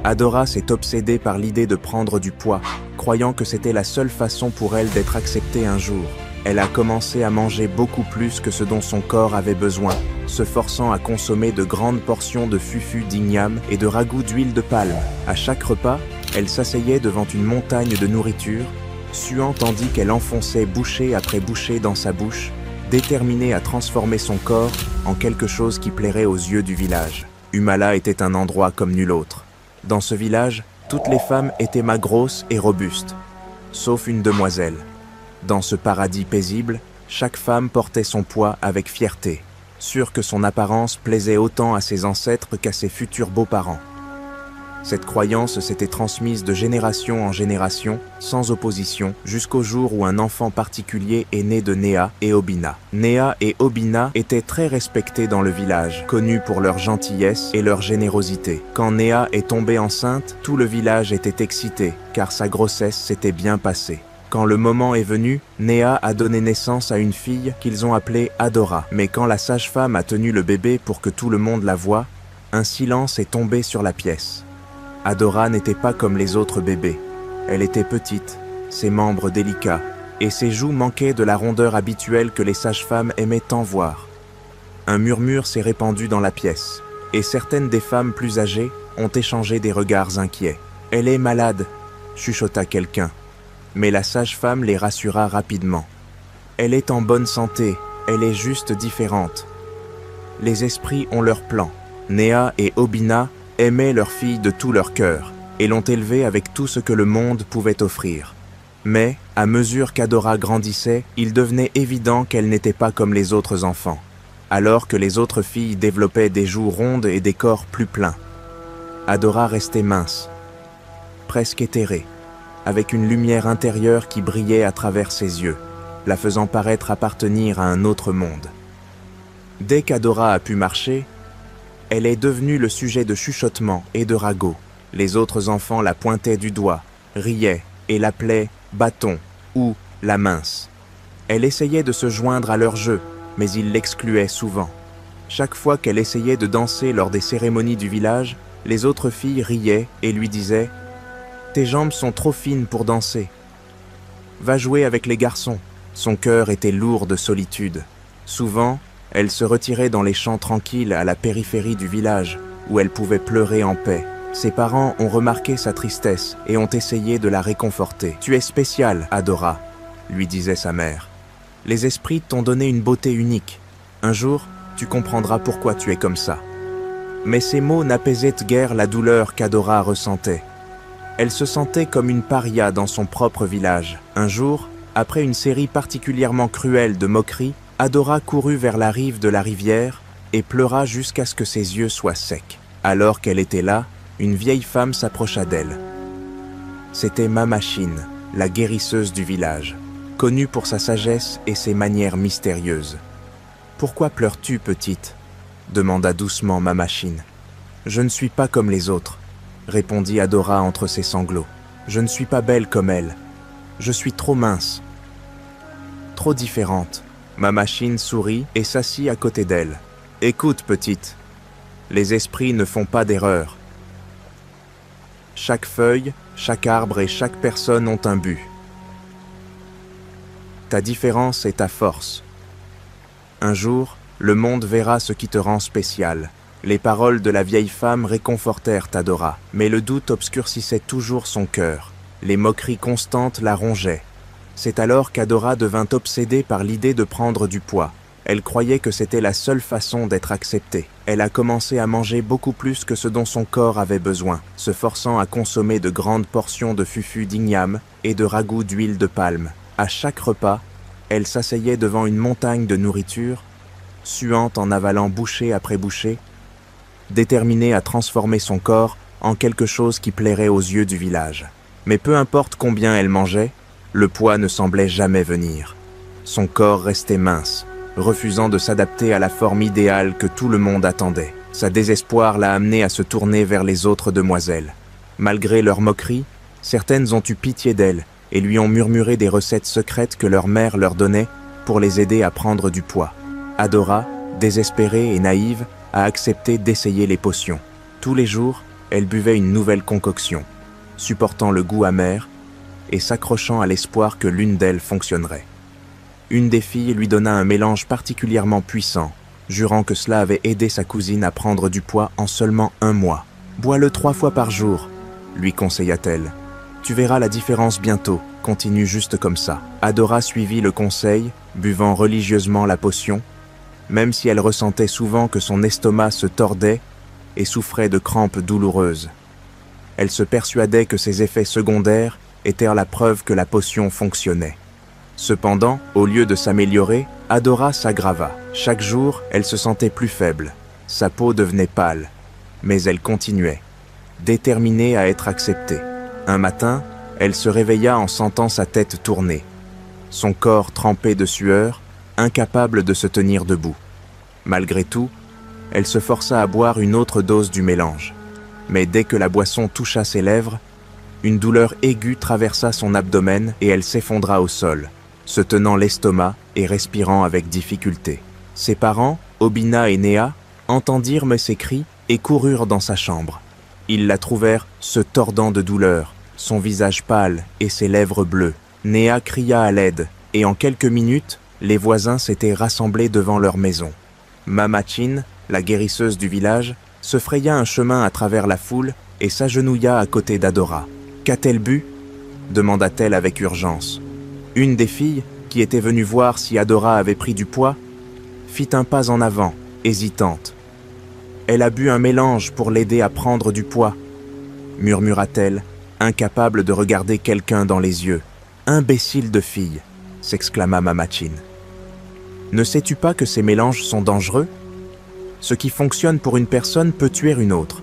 Adora s'est obsédée par l'idée de prendre du poids, croyant que c'était la seule façon pour elle d'être acceptée un jour. Elle a commencé à manger beaucoup plus que ce dont son corps avait besoin, se forçant à consommer de grandes portions de fufu d'igname et de ragoût d'huile de palme. À chaque repas, elle s'asseyait devant une montagne de nourriture, suant tandis qu'elle enfonçait bouchée après bouchée dans sa bouche, déterminée à transformer son corps en quelque chose qui plairait aux yeux du village. Humala était un endroit comme nul autre. Dans ce village, toutes les femmes étaient magros et robustes, sauf une demoiselle. Dans ce paradis paisible, chaque femme portait son poids avec fierté, sûre que son apparence plaisait autant à ses ancêtres qu'à ses futurs beaux-parents. Cette croyance s'était transmise de génération en génération, sans opposition, jusqu'au jour où un enfant particulier est né de Néa et Obina. Néa et Obina étaient très respectés dans le village, connus pour leur gentillesse et leur générosité. Quand Néa est tombée enceinte, tout le village était excité, car sa grossesse s'était bien passée. Quand le moment est venu, Néa a donné naissance à une fille qu'ils ont appelée Adora. Mais quand la sage-femme a tenu le bébé pour que tout le monde la voie, un silence est tombé sur la pièce. Adora n'était pas comme les autres bébés. Elle était petite, ses membres délicats, et ses joues manquaient de la rondeur habituelle que les sages-femmes aimaient tant voir. Un murmure s'est répandu dans la pièce, et certaines des femmes plus âgées ont échangé des regards inquiets. « Elle est malade », chuchota quelqu'un. Mais la sage-femme les rassura rapidement. Elle est en bonne santé, elle est juste différente. Les esprits ont leur plan. Néa et Obina aimaient leur fille de tout leur cœur et l'ont élevée avec tout ce que le monde pouvait offrir. Mais, à mesure qu'Adora grandissait, il devenait évident qu'elle n'était pas comme les autres enfants, alors que les autres filles développaient des joues rondes et des corps plus pleins. Adora restait mince, presque éthérée, avec une lumière intérieure qui brillait à travers ses yeux, la faisant paraître appartenir à un autre monde. Dès qu'Adora a pu marcher, elle est devenue le sujet de chuchotements et de ragots. Les autres enfants la pointaient du doigt, riaient et l'appelaient « bâton » ou « la mince ». Elle essayait de se joindre à leur jeu, mais ils l'excluaient souvent. Chaque fois qu'elle essayait de danser lors des cérémonies du village, les autres filles riaient et lui disaient « Tes jambes sont trop fines pour danser. Va jouer avec les garçons. » Son cœur était lourd de solitude. Souvent, elle se retirait dans les champs tranquilles à la périphérie du village, où elle pouvait pleurer en paix. Ses parents ont remarqué sa tristesse et ont essayé de la réconforter. « Tu es spéciale, Adora », lui disait sa mère. « Les esprits t'ont donné une beauté unique. Un jour, tu comprendras pourquoi tu es comme ça. » Mais ces mots n'apaisaient guère la douleur qu'Adora ressentait. Elle se sentait comme une paria dans son propre village. Un jour, après une série particulièrement cruelle de moqueries, Adora courut vers la rive de la rivière et pleura jusqu'à ce que ses yeux soient secs. Alors qu'elle était là, une vieille femme s'approcha d'elle. C'était Mamachine, la guérisseuse du village, connue pour sa sagesse et ses manières mystérieuses. « Pourquoi pleures-tu, petite ?» demanda doucement Mamachine. « Je ne suis pas comme les autres. » répondit Adora entre ses sanglots. « Je ne suis pas belle comme elle. Je suis trop mince. Trop différente. » Mamachine sourit et s'assit à côté d'elle. « Écoute, petite. Les esprits ne font pas d'erreur. Chaque feuille, chaque arbre et chaque personne ont un but. Ta différence est ta force. Un jour, le monde verra ce qui te rend spécial. » Les paroles de la vieille femme réconfortèrent Adora, mais le doute obscurcissait toujours son cœur. Les moqueries constantes la rongeaient. C'est alors qu'Adora devint obsédée par l'idée de prendre du poids. Elle croyait que c'était la seule façon d'être acceptée. Elle a commencé à manger beaucoup plus que ce dont son corps avait besoin, se forçant à consommer de grandes portions de fufu d'igname et de ragoût d'huile de palme. À chaque repas, elle s'asseyait devant une montagne de nourriture, suant en avalant bouchée après bouchée, déterminée à transformer son corps en quelque chose qui plairait aux yeux du village. Mais peu importe combien elle mangeait, le poids ne semblait jamais venir. Son corps restait mince, refusant de s'adapter à la forme idéale que tout le monde attendait. Sa désespoir l'a amenée à se tourner vers les autres demoiselles. Malgré leurs moqueries, certaines ont eu pitié d'elle et lui ont murmuré des recettes secrètes que leur mère leur donnait pour les aider à prendre du poids. Adora, désespérée et naïve, a accepté d'essayer les potions. Tous les jours, elle buvait une nouvelle concoction, supportant le goût amer et s'accrochant à l'espoir que l'une d'elles fonctionnerait. Une des filles lui donna un mélange particulièrement puissant, jurant que cela avait aidé sa cousine à prendre du poids en seulement 1 mois. « Bois-le 3 fois par jour », lui conseilla-t-elle. « Tu verras la différence bientôt, continue juste comme ça. » Adora suivit le conseil, buvant religieusement la potion, même si elle ressentait souvent que son estomac se tordait et souffrait de crampes douloureuses. Elle se persuadait que ses effets secondaires étaient la preuve que la potion fonctionnait. Cependant, au lieu de s'améliorer, Adora s'aggrava. Chaque jour, elle se sentait plus faible. Sa peau devenait pâle, mais elle continuait, déterminée à être acceptée. Un matin, elle se réveilla en sentant sa tête tourner, son corps trempé de sueur, incapable de se tenir debout. Malgré tout, elle se força à boire une autre dose du mélange. Mais dès que la boisson toucha ses lèvres, une douleur aiguë traversa son abdomen et elle s'effondra au sol, se tenant l'estomac et respirant avec difficulté. Ses parents, Obina et Néa, entendirent ses cris et coururent dans sa chambre. Ils la trouvèrent se tordant de douleur, son visage pâle et ses lèvres bleues. Néa cria à l'aide et en quelques minutes, les voisins s'étaient rassemblés devant leur maison. Mamachin, la guérisseuse du village, se fraya un chemin à travers la foule et s'agenouilla à côté d'Adora. « Qu'a-t-elle bu » demanda-t-elle avec urgence. Une des filles, qui était venue voir si Adora avait pris du poids, fit un pas en avant, hésitante. « Elle a bu un mélange pour l'aider à prendre du poids » murmura-t-elle, incapable de regarder quelqu'un dans les yeux. « Imbécile de fille » s'exclama Mamachin. « Ne sais-tu pas que ces mélanges sont dangereux ? Ce qui fonctionne pour une personne peut tuer une autre. »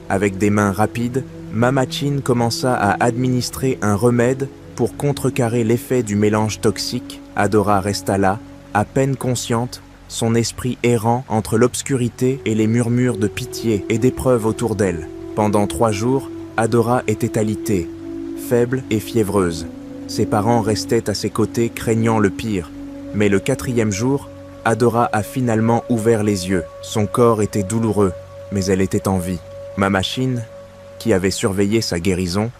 Avec des mains rapides, Mamachin commença à administrer un remède pour contrecarrer l'effet du mélange toxique. Adora resta là, à peine consciente, son esprit errant entre l'obscurité et les murmures de pitié et d'épreuve autour d'elle. Pendant 3 jours, Adora était alitée, faible et fiévreuse. Ses parents restaient à ses côtés craignant le pire. Mais le 4e jour, Adora a finalement ouvert les yeux. Son corps était douloureux, mais elle était en vie. Mamachin, qui avait surveillé sa guérison,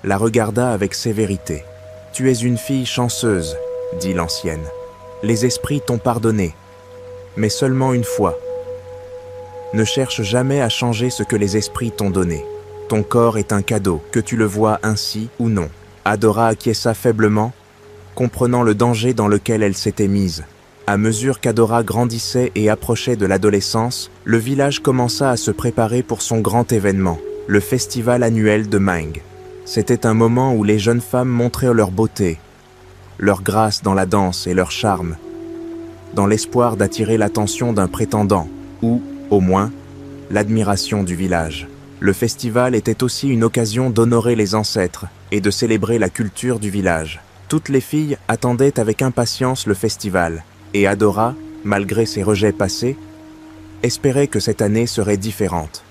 la regarda avec sévérité. « Tu es une fille chanceuse, » dit l'ancienne. « Les esprits t'ont pardonné, mais seulement une fois. Ne cherche jamais à changer ce que les esprits t'ont donné. Ton corps est un cadeau, que tu le vois ainsi ou non. » Adora acquiesça faiblement, comprenant le danger dans lequel elle s'était mise. À mesure qu'Adora grandissait et approchait de l'adolescence, le village commença à se préparer pour son grand événement, le festival annuel de Mang. C'était un moment où les jeunes femmes montraient leur beauté, leur grâce dans la danse et leur charme, dans l'espoir d'attirer l'attention d'un prétendant, ou, au moins, l'admiration du village. Le festival était aussi une occasion d'honorer les ancêtres et de célébrer la culture du village. Toutes les filles attendaient avec impatience le festival, et Adora, malgré ses rejets passés, espérait que cette année serait différente.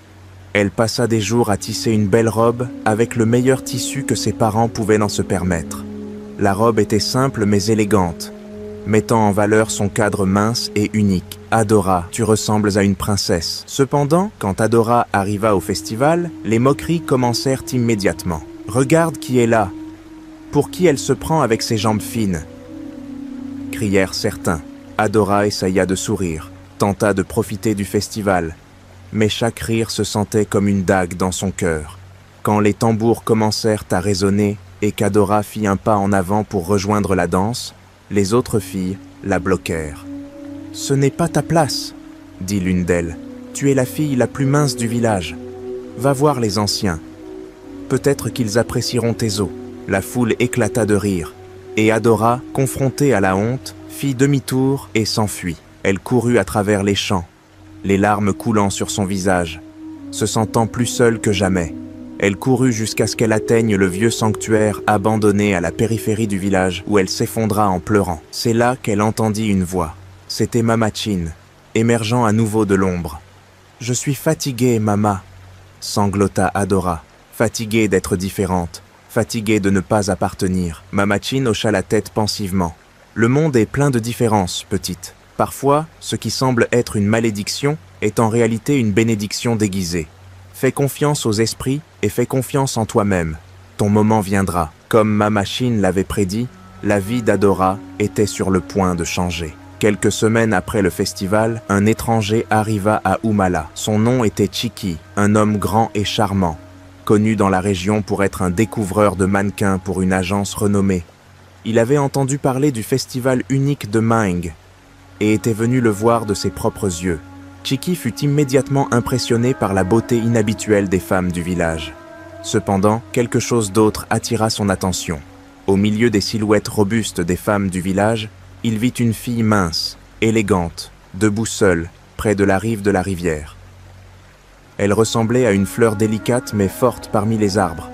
Elle passa des jours à tisser une belle robe avec le meilleur tissu que ses parents pouvaient en se permettre. La robe était simple mais élégante, mettant en valeur son cadre mince et unique. « Adora, tu ressembles à une princesse. » Cependant, quand Adora arriva au festival, les moqueries commencèrent immédiatement. « Regarde qui est là. Pour qui elle se prend avec ses jambes fines ?» crièrent certains. Adora essaya de sourire, tenta de profiter du festival, mais chaque rire se sentait comme une dague dans son cœur. Quand les tambours commencèrent à résonner et qu'Adora fit un pas en avant pour rejoindre la danse, les autres filles la bloquèrent. « Ce n'est pas ta place, » dit l'une d'elles. « Tu es la fille la plus mince du village. Va voir les anciens. Peut-être qu'ils apprécieront tes os. » La foule éclata de rire, et Adora, confrontée à la honte, fit demi-tour et s'enfuit. Elle courut à travers les champs, les larmes coulant sur son visage, se sentant plus seule que jamais. Elle courut jusqu'à ce qu'elle atteigne le vieux sanctuaire abandonné à la périphérie du village où elle s'effondra en pleurant. C'est là qu'elle entendit une voix. C'était Mamachin, émergeant à nouveau de l'ombre. « Je suis fatiguée, Mama !» sanglota Adora, fatiguée d'être différente, fatiguée de ne pas appartenir. Mamachin hocha la tête pensivement. « Le monde est plein de différences, petite. Parfois, ce qui semble être une malédiction est en réalité une bénédiction déguisée. Fais confiance aux esprits et fais confiance en toi-même. Ton moment viendra. Comme Mamachine l'avait prédit, la vie d'Adora était sur le point de changer. Quelques semaines après le festival, un étranger arriva à Oumala. Son nom était Chiki, un homme grand et charmant, connu dans la région pour être un découvreur de mannequins pour une agence renommée. Il avait entendu parler du festival unique de Maing et était venu le voir de ses propres yeux. Chiki fut immédiatement impressionné par la beauté inhabituelle des femmes du village. Cependant, quelque chose d'autre attira son attention. Au milieu des silhouettes robustes des femmes du village, il vit une fille mince, élégante, debout seule, près de la rive de la rivière. Elle ressemblait à une fleur délicate mais forte parmi les arbres.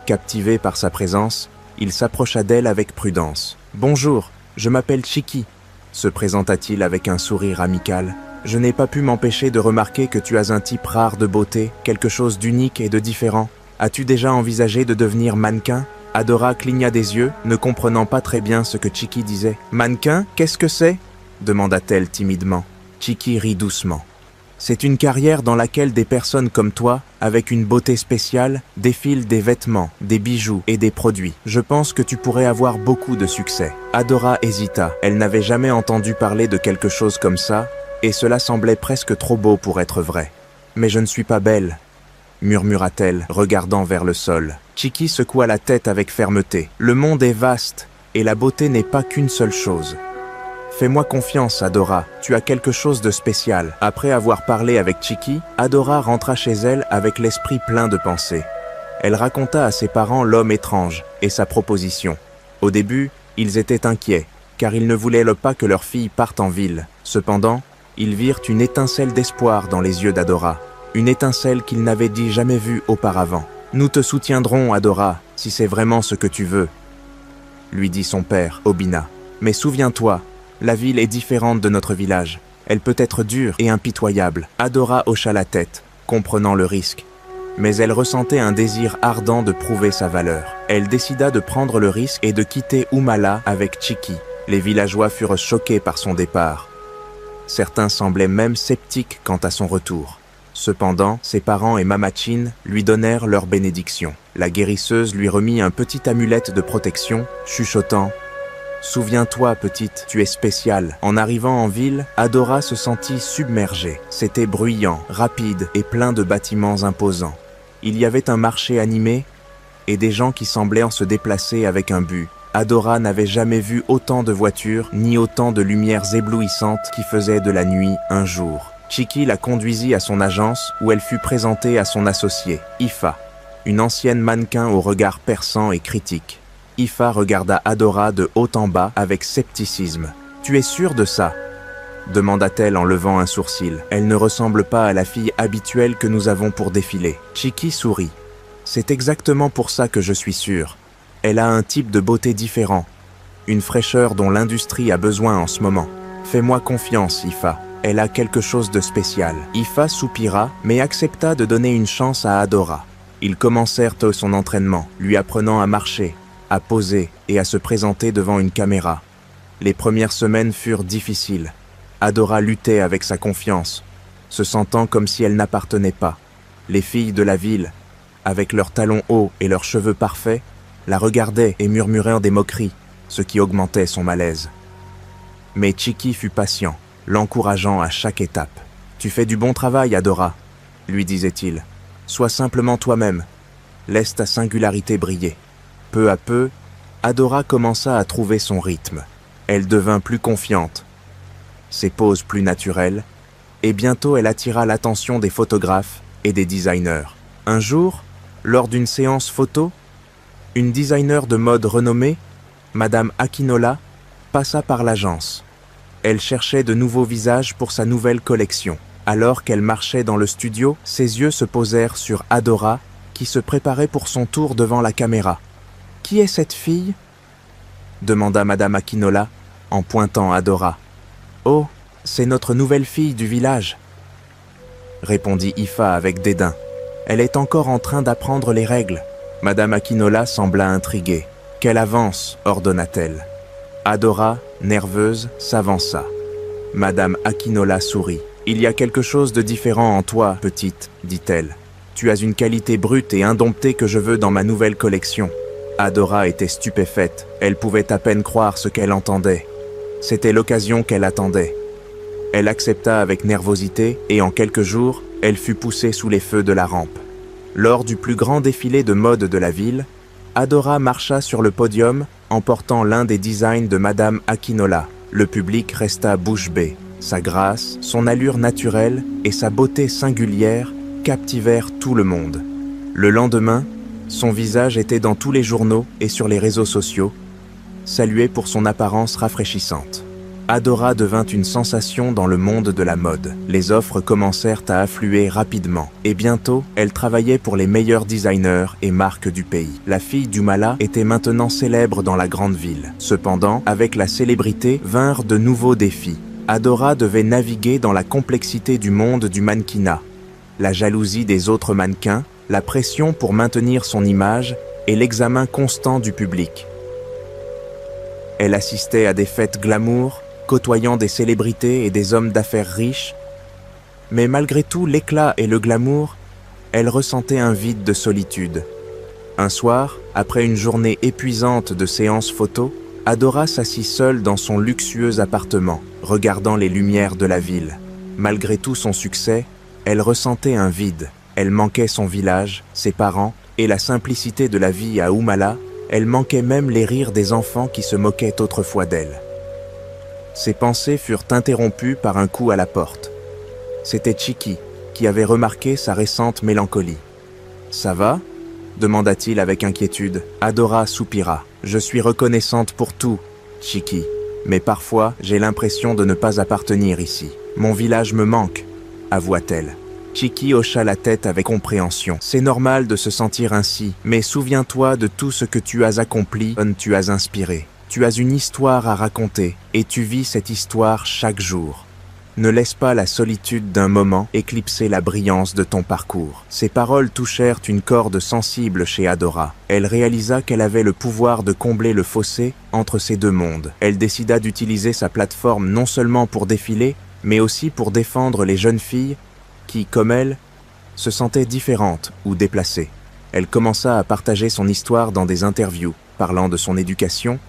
Captivé par sa présence, il s'approcha d'elle avec prudence. « Bonjour, je m'appelle Chiki », se présenta-t-il avec un sourire amical. « Je n'ai pas pu m'empêcher de remarquer que tu as un type rare de beauté, quelque chose d'unique et de différent. As-tu déjà envisagé de devenir mannequin ?» Adora cligna des yeux, ne comprenant pas très bien ce que Chiki disait. « Mannequin, qu'est-ce que c'est » demanda-t-elle timidement. Chiki rit doucement. « C'est une carrière dans laquelle des personnes comme toi, avec une beauté spéciale, défilent des vêtements, des bijoux et des produits. Je pense que tu pourrais avoir beaucoup de succès. » Adora hésita. Elle n'avait jamais entendu parler de quelque chose comme ça, et cela semblait presque trop beau pour être vrai. « Mais je ne suis pas belle, » murmura-t-elle, regardant vers le sol. Chiki secoua la tête avec fermeté. « Le monde est vaste, et la beauté n'est pas qu'une seule chose. Fais-moi confiance, Adora, tu as quelque chose de spécial. » Après avoir parlé avec Chiki, Adora rentra chez elle avec l'esprit plein de pensées. Elle raconta à ses parents l'homme étrange et sa proposition. Au début, ils étaient inquiets, car ils ne voulaient pas que leur fille parte en ville. Cependant, ils virent une étincelle d'espoir dans les yeux d'Adora. Une étincelle qu'ils n'avaient jamais vue auparavant. « Nous te soutiendrons, Adora, si c'est vraiment ce que tu veux, » lui dit son père, Obina. « Mais souviens-toi, la ville est différente de notre village. Elle peut être dure et impitoyable. » Adora hocha la tête, comprenant le risque. Mais elle ressentait un désir ardent de prouver sa valeur. Elle décida de prendre le risque et de quitter Oumala avec Chiki. Les villageois furent choqués par son départ. Certains semblaient même sceptiques quant à son retour. Cependant, ses parents et Mamachine lui donnèrent leur bénédiction. La guérisseuse lui remit un petit amulette de protection, chuchotant « Souviens-toi, petite, tu es spéciale. » En arrivant en ville, Adora se sentit submergée. C'était bruyant, rapide et plein de bâtiments imposants. Il y avait un marché animé et des gens qui semblaient en se déplacer avec un but. Adora n'avait jamais vu autant de voitures ni autant de lumières éblouissantes qui faisaient de la nuit un jour. Chiki la conduisit à son agence où elle fut présentée à son associé, Ifa, une ancienne mannequin au regard perçant et critique. Ifa regarda Adora de haut en bas avec scepticisme. « Tu es sûre de ça ?» demanda-t-elle en levant un sourcil. « Elle ne ressemble pas à la fille habituelle que nous avons pour défiler. » Chiki sourit. « C'est exactement pour ça que je suis sûre. Elle a un type de beauté différent, une fraîcheur dont l'industrie a besoin en ce moment. Fais-moi confiance, Ifa. Elle a quelque chose de spécial. » Ifa soupira, mais accepta de donner une chance à Adora. Ils commencèrent son entraînement, lui apprenant à marcher, à poser et à se présenter devant une caméra. Les premières semaines furent difficiles. Adora luttait avec sa confiance, se sentant comme si elle n'appartenait pas. Les filles de la ville, avec leurs talons hauts et leurs cheveux parfaits, la regardaient et murmuraient des moqueries, ce qui augmentait son malaise. Mais Chiki fut patient, l'encourageant à chaque étape. « Tu fais du bon travail, Adora, » lui disait-il. « Sois simplement toi-même. Laisse ta singularité briller. » Peu à peu, Adora commença à trouver son rythme. Elle devint plus confiante, ses poses plus naturelles, et bientôt elle attira l'attention des photographes et des designers. Un jour, lors d'une séance photo, une designer de mode renommée, Madame Akinola, passa par l'agence. Elle cherchait de nouveaux visages pour sa nouvelle collection. Alors qu'elle marchait dans le studio, ses yeux se posèrent sur Adora, qui se préparait pour son tour devant la caméra. « Qui est cette fille ?» demanda Madame Akinola, en pointant Adora. « Oh, c'est notre nouvelle fille du village !» répondit Ifa avec dédain. « Elle est encore en train d'apprendre les règles. » Madame Akinola sembla intriguée. « Qu'elle avance !» ordonna-t-elle. Adora, nerveuse, s'avança. Madame Akinola sourit. « Il y a quelque chose de différent en toi, petite, dit-elle. Tu as une qualité brute et indomptée que je veux dans ma nouvelle collection. » Adora était stupéfaite. Elle pouvait à peine croire ce qu'elle entendait. C'était l'occasion qu'elle attendait. Elle accepta avec nervosité et en quelques jours, elle fut poussée sous les feux de la rampe. Lors du plus grand défilé de mode de la ville, Adora marcha sur le podium en portant l'un des designs de Madame Akinola. Le public resta bouche bée. Sa grâce, son allure naturelle et sa beauté singulière captivèrent tout le monde. Le lendemain, son visage était dans tous les journaux et sur les réseaux sociaux, salué pour son apparence rafraîchissante. Adora devint une sensation dans le monde de la mode. Les offres commencèrent à affluer rapidement, et bientôt, elle travaillait pour les meilleurs designers et marques du pays. La fille d'Umala était maintenant célèbre dans la grande ville. Cependant, avec la célébrité vinrent de nouveaux défis. Adora devait naviguer dans la complexité du monde du mannequinat, la jalousie des autres mannequins, la pression pour maintenir son image et l'examen constant du public. Elle assistait à des fêtes glamour, côtoyant des célébrités et des hommes d'affaires riches, mais malgré tout l'éclat et le glamour, elle ressentait un vide de solitude. Un soir, après une journée épuisante de séances photos, Adora s'assit seule dans son luxueux appartement, regardant les lumières de la ville. Malgré tout son succès, elle ressentait un vide. Elle manquait son village, ses parents et la simplicité de la vie à Umala. Elle manquait même les rires des enfants qui se moquaient autrefois d'elle. Ses pensées furent interrompues par un coup à la porte. C'était Chiki, qui avait remarqué sa récente mélancolie. « Ça va ?» demanda-t-il avec inquiétude. Adora soupira. « Je suis reconnaissante pour tout, Chiki, mais parfois j'ai l'impression de ne pas appartenir ici. Mon village me manque, avoua-t-elle. » Chiki hocha la tête avec compréhension. « C'est normal de se sentir ainsi, mais souviens-toi de tout ce que tu as accompli, tu as inspiré. Tu as une histoire à raconter, et tu vis cette histoire chaque jour. Ne laisse pas la solitude d'un moment éclipser la brillance de ton parcours. » Ces paroles touchèrent une corde sensible chez Adora. Elle réalisa qu'elle avait le pouvoir de combler le fossé entre ces deux mondes. Elle décida d'utiliser sa plateforme non seulement pour défiler, mais aussi pour défendre les jeunes filles qui, comme elle, se sentaient différentes ou déplacées. Elle commença à partager son histoire dans des interviews, parlant de son éducation,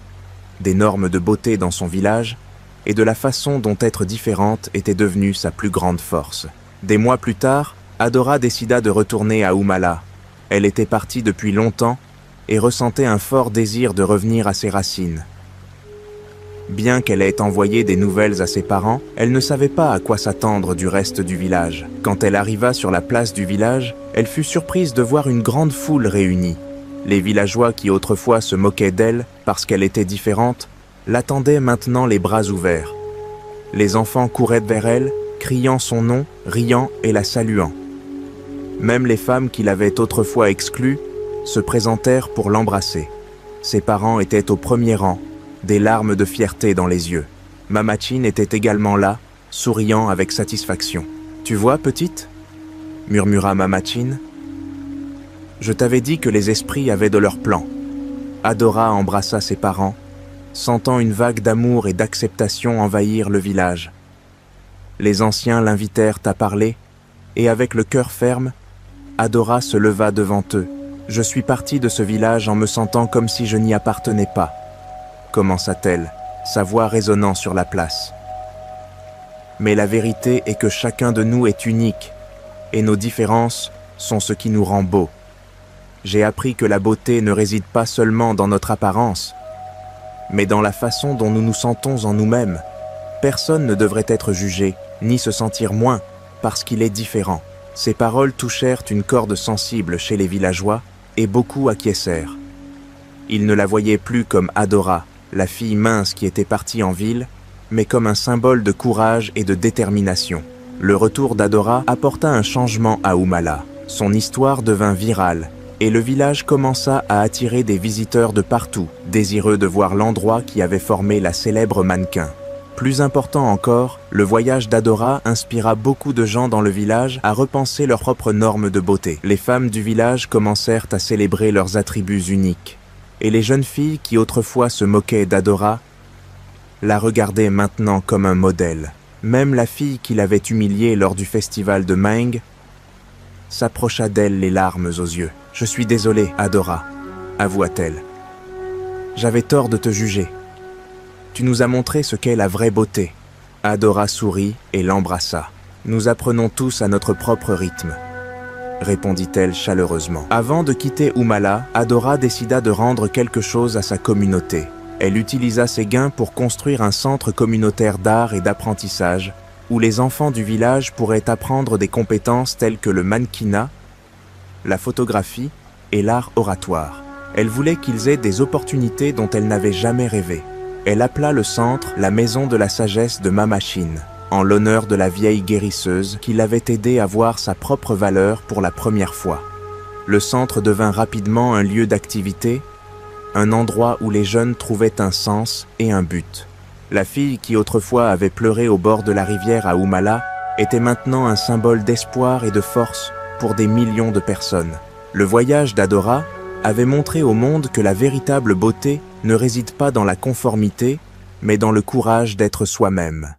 des normes de beauté dans son village et de la façon dont être différente était devenue sa plus grande force. Des mois plus tard, Adora décida de retourner à Umala. Elle était partie depuis longtemps et ressentait un fort désir de revenir à ses racines. Bien qu'elle ait envoyé des nouvelles à ses parents, elle ne savait pas à quoi s'attendre du reste du village. Quand elle arriva sur la place du village, elle fut surprise de voir une grande foule réunie. Les villageois qui autrefois se moquaient d'elle parce qu'elle était différente, l'attendaient maintenant les bras ouverts. Les enfants couraient vers elle, criant son nom, riant et la saluant. Même les femmes qui l'avaient autrefois exclue se présentèrent pour l'embrasser. Ses parents étaient au premier rang, des larmes de fierté dans les yeux. Mamachin était également là, souriant avec satisfaction. « Tu vois, petite ?» murmura Mamachin. « Je t'avais dit que les esprits avaient de leurs plans. » Adora embrassa ses parents, sentant une vague d'amour et d'acceptation envahir le village. Les anciens l'invitèrent à parler, et avec le cœur ferme, Adora se leva devant eux. « Je suis partie de ce village en me sentant comme si je n'y appartenais pas. » commença-t-elle, sa voix résonnant sur la place. « Mais la vérité est que chacun de nous est unique, et nos différences sont ce qui nous rend beaux. J'ai appris que la beauté ne réside pas seulement dans notre apparence, mais dans la façon dont nous nous sentons en nous-mêmes. Personne ne devrait être jugé, ni se sentir moins, parce qu'il est différent. » Ces paroles touchèrent une corde sensible chez les villageois, et beaucoup acquiescèrent. Ils ne la voyaient plus comme Adora, la fille mince qui était partie en ville, mais comme un symbole de courage et de détermination. Le retour d'Adora apporta un changement à Umala. Son histoire devint virale, et le village commença à attirer des visiteurs de partout, désireux de voir l'endroit qui avait formé la célèbre mannequin. Plus important encore, le voyage d'Adora inspira beaucoup de gens dans le village à repenser leurs propres normes de beauté. Les femmes du village commencèrent à célébrer leurs attributs uniques. Et les jeunes filles qui autrefois se moquaient d'Adora la regardaient maintenant comme un modèle. Même la fille qui l'avait humiliée lors du festival de Maeng s'approcha d'elle les larmes aux yeux. « Je suis désolée, Adora, avoua-t-elle. J'avais tort de te juger. Tu nous as montré ce qu'est la vraie beauté. » Adora sourit et l'embrassa. « Nous apprenons tous à notre propre rythme, » répondit-elle chaleureusement. Avant de quitter Oumala, Adora décida de rendre quelque chose à sa communauté. Elle utilisa ses gains pour construire un centre communautaire d'art et d'apprentissage où les enfants du village pourraient apprendre des compétences telles que le mannequinat, la photographie et l'art oratoire. Elle voulait qu'ils aient des opportunités dont elle n'avait jamais rêvé. Elle appela le centre la Maison de la Sagesse de Mamachine, en l'honneur de la vieille guérisseuse qui l'avait aidée à voir sa propre valeur pour la première fois. Le centre devint rapidement un lieu d'activité, un endroit où les jeunes trouvaient un sens et un but. La fille qui autrefois avait pleuré au bord de la rivière à Oumala était maintenant un symbole d'espoir et de force pour des millions de personnes. Le voyage d'Adora avait montré au monde que la véritable beauté ne réside pas dans la conformité, mais dans le courage d'être soi-même.